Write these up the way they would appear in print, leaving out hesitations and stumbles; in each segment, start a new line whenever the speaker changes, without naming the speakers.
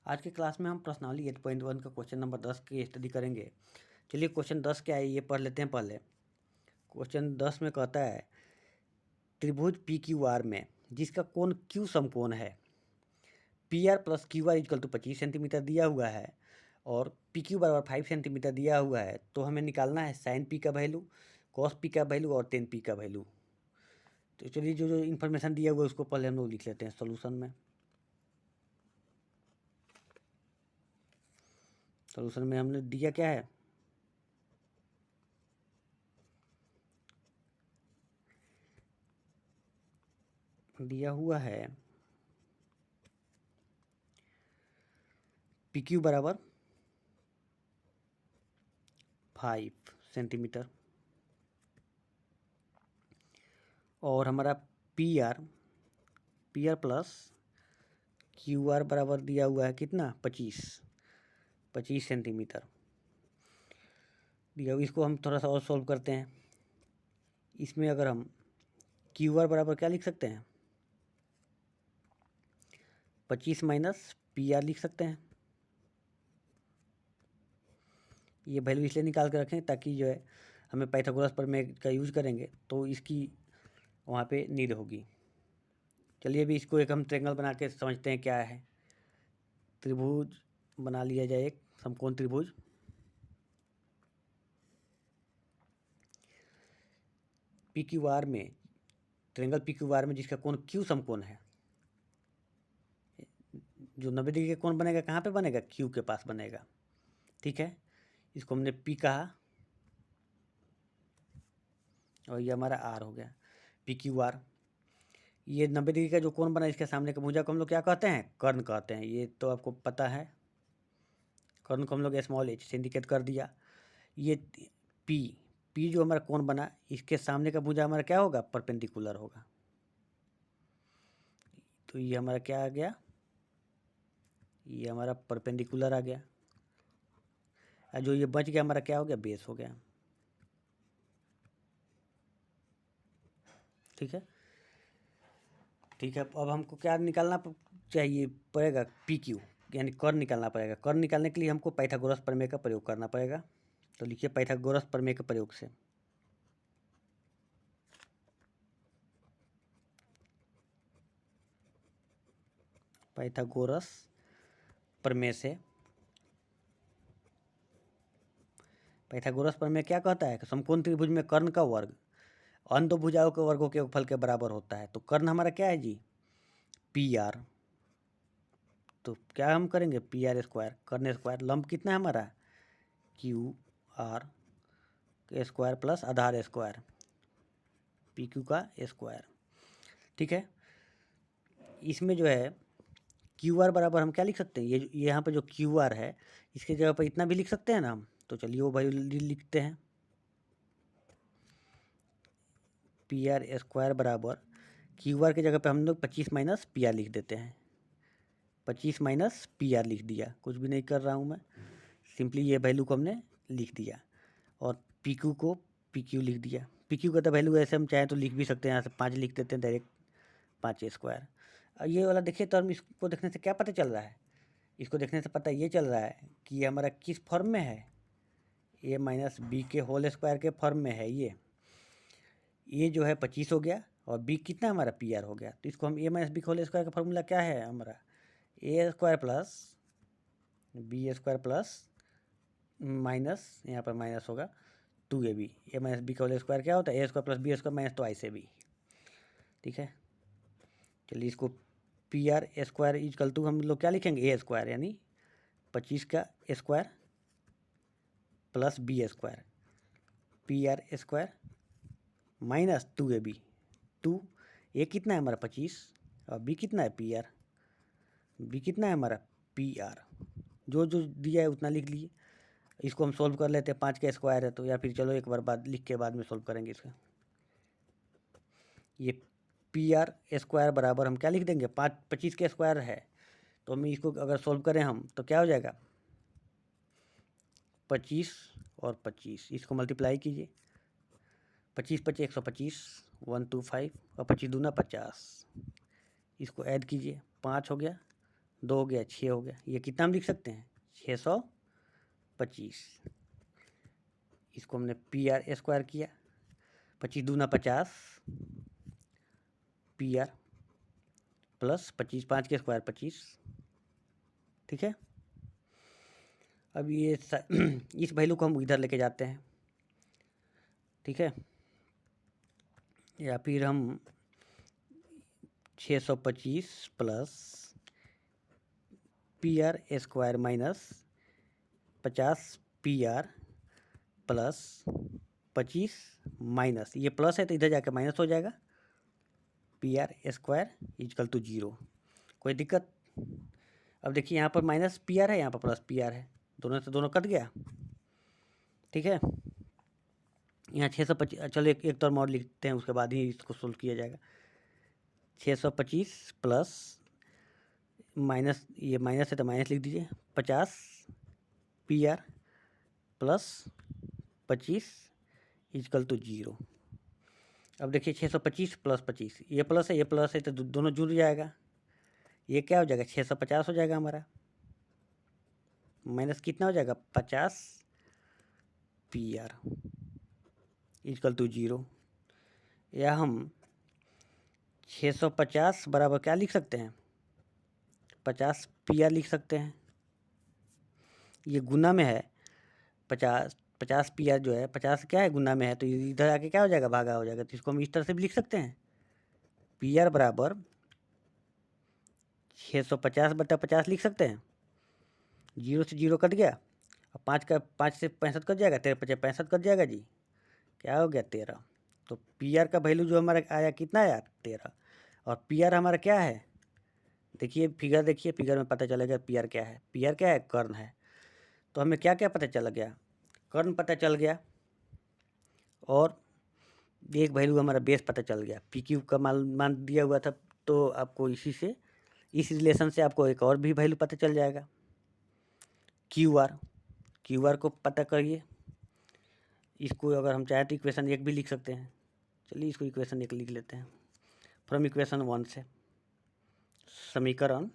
आज की क्लास में हम प्रश्नावली 8.1 का क्वेश्चन नंबर 10 की स्टडी करेंगे। चलिए क्वेश्चन 10 क्या है ये पढ़ लेते हैं पहले। क्वेश्चन 10 में कहता है त्रिभुज पी क्यू आर में जिसका कोण क्यू समकोण है, P R plus Q R equal to 25 centimetre दिया हुआ है और पी क्यू बराबर 5 सेंटीमीटर दिया हुआ है। तो हमें निकालना है साइन पी का वैल्यू, कॉस पी का वैल्यू और टेन पी का वैल्यू। तो चलिए जो जो इन्फॉर्मेशन दिया हुआ है उसको पहले हम लोग लिख लेते हैं सोल्यूशन में। सोल्यूशन में हमने दिया क्या है, दिया हुआ है पी क्यू बराबर 5 सेंटीमीटर और हमारा P R plus Q are बराबर दिया हुआ है कितना 25 सेंटीमीटर दिया हुआ। इसको हम थोड़ा सा और सॉल्व करते हैं। इसमें अगर हम क्यू आर बराबर क्या लिख सकते हैं, 25 माइनस पी आर लिख सकते हैं। ये वैल्यू इसलिए निकाल के रखें ताकि जो है हमें पाइथागोरस प्रमेय का यूज करेंगे तो इसकी वहाँ पे नीड होगी। चलिए अभी इसको एक हम ट्रायंगल बना के समझते हैं क्या है। त्रिभुज बना लिया जाए, एक समकोण त्रिभुज। पी क्यू आर में, ट्रायंगल पी क्यू आर में जिसका कोण क्यू समकोण है, जो 90 डिग्री का कोण बनेगा कहाँ पे बनेगा, क्यू के पास बनेगा। ठीक है, इसको हमने पी कहा और ये हमारा आर हो गया, पी क्यू आर। ये 90 डिग्री का जो कोण बना इसके सामने का भुजा को हम लोग क्या कहते हैं, कर्ण कहते हैं। ये तो आपको पता है, कर्ण को हम लोग स्मॉल एच से इंडिकेट कर दिया। ये पी जो हमारा कोण बना इसके सामने का भुजा हमारा क्या होगा, परपेंडिकुलर होगा। तो ये हमारा क्या आ गया, ये हमारा परपेंडिकुलर आ गया। और जो ये बच गया हमारा क्या हो गया, बेस हो गया। ठीक है, ठीक है। अब हमको क्या निकालना चाहिए पड़ेगा, पी क्यू यानी कर्ण निकालना पड़ेगा। कर्ण निकालने के लिए हमको पाइथागोरस प्रमेय का प्रयोग करना पड़ेगा। तो लिखिए पाइथागोरस प्रमेय के प्रयोग से, पाइथागोरस प्रमेय से, पाइथागोरस प्रमेय क्या कहता है कि समकोण त्रिभुज में कर्ण का वर्ग अन्य दो भुजाओं के वर्गों के योगफल के बराबर होता है। तो कर्ण हमारा क्या है जी, पी आर। तो क्या हम करेंगे, पी आर स्क्वायर, कर्ण स्क्वायर, लंब कितना है हमारा, क्यू आर स्क्वायर प्लस आधार स्क्वायर, पी क्यू का स्क्वायर। ठीक है, इसमें जो है क्यू आर बराबर हम क्या लिख सकते हैं, ये यहाँ पर जो क्यू आर है इसके जगह पर इतना भी लिख सकते हैं ना हम। तो चलिए वो वैल्यू लिखते हैं, पी आर स्क्वायर बराबर क्यू आर की जगह पे हम लोग 25 माइनस पी आर लिख देते हैं। 25 माइनस पी आर लिख दिया, कुछ भी नहीं कर रहा हूँ मैं, सिंपली ये वैल्यू को हमने लिख दिया। और पी क्यू को पी क्यू लिख दिया। पी क्यू का तो वैल्यू ऐसे हम चाहें तो लिख भी सकते हैं, यहाँ से 5 लिख देते हैं डायरेक्ट, 5 स्क्वायर। ये वाला देखिए तो हम इसको देखने से क्या पता चल रहा है, इसको देखने से पता ये चल रहा है कि ये हमारा किस फॉर्म में है, ए माइनस बी के होल स्क्वायर के फॉर्म में है। ये जो है 25 हो गया और बी कितना हमारा पी आर हो गया। तो इसको हम A minus B whole square का फॉर्मूला क्या है हमारा, A square plus B square plus minus, यहाँ पर माइनस होगा 2ab। ए माइनस बी का होल स्क्वायर क्या होता है, A square plus B square minus twice A B. ठीक है, चलिए इसको P R square equal to हम लोग क्या लिखेंगे, ए स्क्वायर यानी 25 का square plus B square, P R square minus 2ab। 2 ए कितना है हमारा 25 और बी कितना है पी आर, बी कितना है हमारा पी आर। जो जो दिया है उतना लिख लिए। इसको हम सोल्व कर लेते हैं, 5 का स्क्वायर है तो, या फिर चलो एक बार बाद लिख के बाद में सोल्व करेंगे इसका। ये पी आर स्क्वायर बराबर हम क्या लिख देंगे, 25 का स्क्वायर है तो हम इसको अगर सोल्व करें हम तो क्या हो जाएगा, 25 और 25 इसको मल्टीप्लाई कीजिए, 25 25 125, 125 और 25 दूना 50, इसको ऐड कीजिए, 5 हो गया 2 हो गया, 6 हो गया। ये कितना हम लिख सकते हैं? 625। इसको हमने पी आर स्क्वायर किया, 25 दूना 50 पी आर प्लस 25, 5 के स्क्वायर 25। ठीक है, अब ये इस वैल्यू को हम इधर लेके जाते हैं। ठीक है, या फिर हम 625 plus P R square minus 50 P R plus 25 minus, ये प्लस है तो इधर जाके माइनस हो जाएगा, P R square equal to 0। कोई दिक्कत? अब देखिए यहाँ पर माइनस पी आर है, यहाँ पर प्लस पी आर है, दोनों से दोनों कट गया। ठीक है, यहाँ 625, चलो एक तो और मॉड लिखते हैं, उसके बाद ही इसको सोल्व किया जाएगा। 625 प्लस माइनस, ये माइनस है तो माइनस लिख दीजिए, 50 P R plus 25 equal to 0। अब देखिए 625 प्लस 25, ये प्लस है तो दोनों जुड़ जाएगा, ये क्या हो जाएगा? 650 हो जाएगा हमारा, माइनस कितना हो जाएगा? 50 पी आर इजकल टू 0। या हम 650 बराबर क्या लिख सकते हैं? 50 पी आर लिख सकते हैं। ये गुना में है, 50 पी आर जो है, 50 क्या है? गुना में है, तो इधर आके क्या हो जाएगा? भागा हो जाएगा। तो इसको हम इस तरह से भी लिख सकते हैं, पी आर बराबर 650 बटा 50 लिख सकते हैं। 0 से 0 कट गया, और 5 से 65 कट जाएगा, 13 5 65 कट जाएगा जी, क्या हो गया? 13। तो पी आर का वैल्यू जो हमारा आया कितना आया? 13। और पी आर हमारा क्या है? देखिए फिगर, देखिए फिगर में पता चलेगा पी आर क्या है। पी आर क्या है? कर्ण है। तो हमें क्या क्या पता चल गया? कर्ण पता चल गया, और एक वैल्यू हमारा बेस पता चल गया। पी क्यू का मान दिया हुआ था, तो आपको इस रिलेशन से आपको एक और भी वैल्यू पता चल जाएगा, क्यू आर को पता करिए। इसको अगर हम चाहें तो इक्वेशन 1 भी लिख सकते हैं। चलिए इसको इक्वेशन 1 लिख लेते हैं। फ्रॉम इक्वेशन 1 से, समीकरण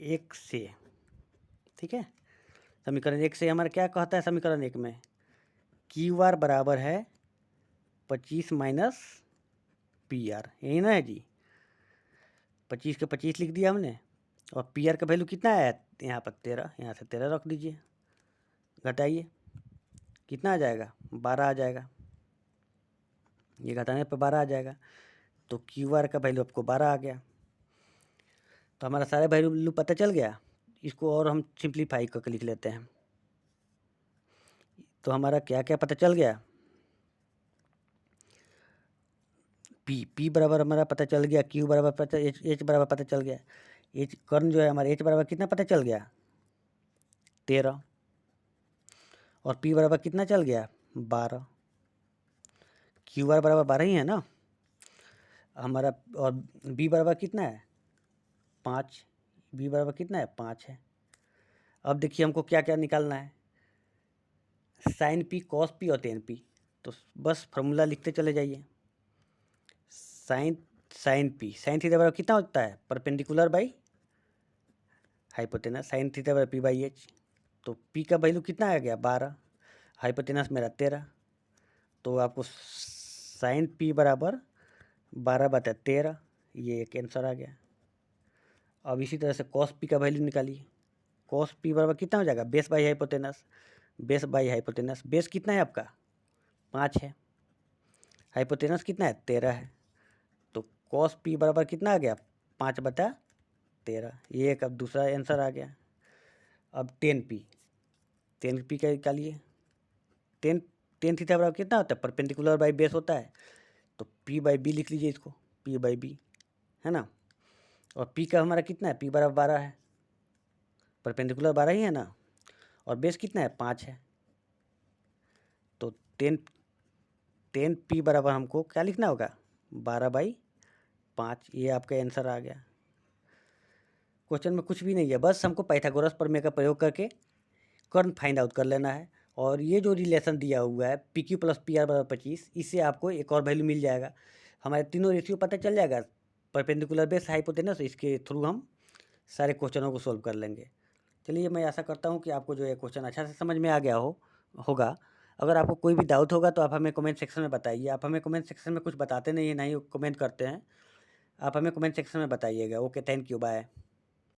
1 से, ठीक है, समीकरण 1 से हमारा क्या कहता है? समीकरण 1 में क्यू आर बराबर है 25 माइनस पी आर, यही ना है जी। 25 के 25 लिख दिया हमने, और पी आर का वैल्यू कितना है? यहाँ पर 13, यहाँ से 13 रख दीजिए, घटाइए, कितना आ जाएगा? 12 आ जाएगा। ये घटाने पर 12 आ जाएगा, तो क्यू आर का वैल्यू आपको 12 आ गया। तो हमारा सारे वैल्यू पता चल गया। इसको और हम सिंप्लीफाई करके लिख लेते हैं। तो हमारा क्या क्या पता चल गया? पी बराबर हमारा पता चल गया, क्यू बराबर पता, एच बराबर पता चल गया। एच कर्ण जो है हमारा, एच बराबर कितना पता चल गया? 13। और पी बराबर कितना चल गया? 12। क्यू आर बराबर 12 ही है ना हमारा। और बी बराबर कितना है? 5। बी बराबर कितना है? 5 है। अब देखिए हमको क्या क्या निकालना है, साइन पी, कॉस पी और टेन पी। तो बस फॉर्मूला लिखते चले जाइए। साइन पी, साइन थीटा बराबर कितना होता है? Perpendicular by hypotenuse, sine theta बराबर पी बाई एच। तो पी का वैल्यू कितना आ गया? 12, हाइपोटेनस मेरा 13। तो आपको साइन पी बराबर 12/13, ये एक आंसर आ गया। अब इसी तरह से कॉस पी का वैल्यू निकालिए। कॉस पी बराबर कितना हो जाएगा? Base by hypotenuse, base by hypotenuse. Base कितना है आपका? 5 है। हाइपोटेनस कितना है? 13 है। तो कॉस पी बराबर कितना आ गया? 5/13। ये एक अब दूसरा आंसर आ गया। अब टेन पी का निकालिए। टेन थीटा बराबर कितना होता है? परपेंडिकुलर बाई बेस होता है, तो पी बाई बी लिख लीजिए इसको, पी बाई बी, है ना। और पी का हमारा कितना है? पी बराबर 12 है, परपेंडिकुलर 12 ही है ना, और बेस कितना है? 5 है। तो टेन पी बराबर हमको क्या लिखना होगा? 12/5। ये आपका आंसर आ गया। क्वेश्चन में कुछ भी नहीं है, बस हमको पाइथागोरस प्रमेय का प्रयोग करके कर्ण फाइंड आउट कर लेना है। और ये जो रिलेशन दिया हुआ है P Q plus P are बराबर 25, इससे आपको एक और वैल्यू मिल जाएगा। हमारे तीनों रेशियो पता चल जाएगा, परपेंडिकुलर बेस हाइपोटेनस, इसके थ्रू हम सारे क्वेश्चनों को सोल्व कर लेंगे। चलिए, मैं आशा करता हूँ कि आपको जो है क्वेश्चन अच्छा से समझ में आ गया होगा। अगर आपको कोई भी डाउट होगा तो आप हमें कमेंट सेक्शन में बताइए। आप हमें कमेंट सेक्शन में कुछ बताते नहीं हैं, ना ही कमेंट करते हैं। आप हमें कमेंट सेक्शन में बताइएगा। Okay, thank you, bye.